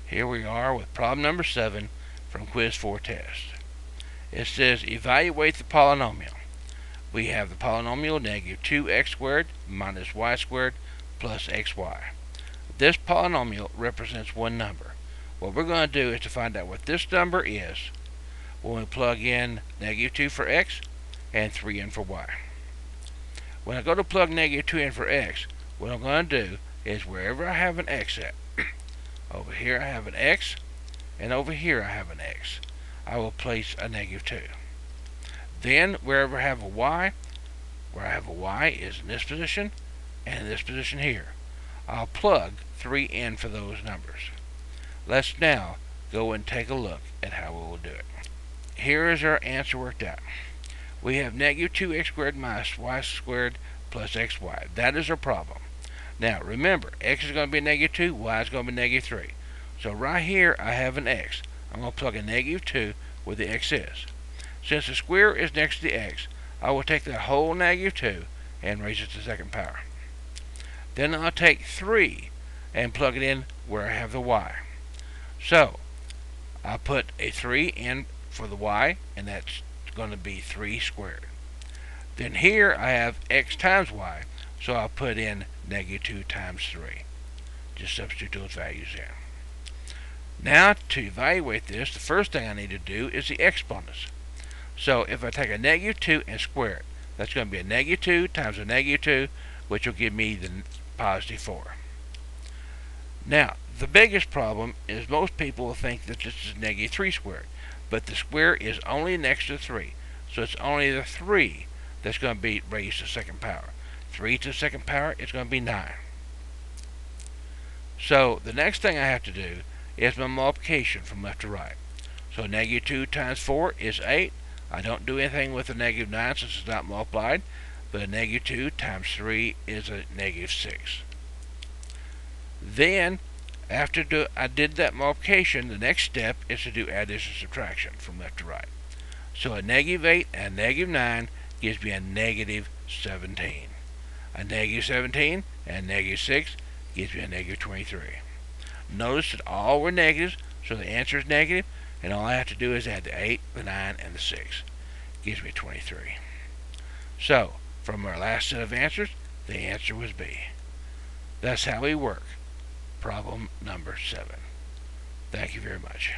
Here we are with problem number 7 from Quiz 4 test. It says evaluate the polynomial. We have the polynomial negative 2x squared minus y squared plus xy. This polynomial represents one number. What we're going to do is to find out what this number is when we plug in negative 2 for x and 3 in for y. When I go to plug negative 2 in for x, what I'm going to do is wherever I have an x at, over here I have an x, and over here I have an x, I will place a negative 2. Then wherever I have a y, where I have a y is in this position and in this position here. I'll plug 3 in for those numbers. Let's now go and take a look at how we will do it. Here is our answer worked out. We have negative 2x squared minus y squared plus xy. That is our problem. Now remember, x is going to be negative 2, y is going to be negative 3. So right here I have an x. I'm going to plug a negative 2 where the x is. Since the square is next to the x, I will take that whole negative 2 and raise it to the second power. Then I'll take 3 and plug it in where I have the y. So I'll put a 3 in for the y, and that's going to be 3 squared. Then here I have x times y, so I'll put in negative 2 times 3. Just substitute those values in. Now to evaluate this, the first thing I need to do is the exponents. So if I take a negative 2 and square it, that's going to be a negative 2 times a negative 2, which will give me the positive 4. Now, the biggest problem is most people will think that this is negative 3 squared, but the square is only next to 3, so it's only the 3 that's going to be raised to the second power. 3 to the second power is going to be 9. So the next thing I have to do is my multiplication from left to right. So negative 2 times 4 is 8. I don't do anything with the negative 9 since it's not multiplied, but a negative 2 times 3 is a negative 6. Then, after I did that multiplication, the next step is to do addition and subtraction from left to right. So a negative 8 and a negative 9 gives me a negative 17. A negative 17 and a negative 6 gives me a negative 23. Notice that all were negatives, so the answer is negative, and all I have to do is add the 8, the 9, and the 6. Gives me 23. So, from our last set of answers, the answer was B. That's how we work problem number 7. Thank you very much.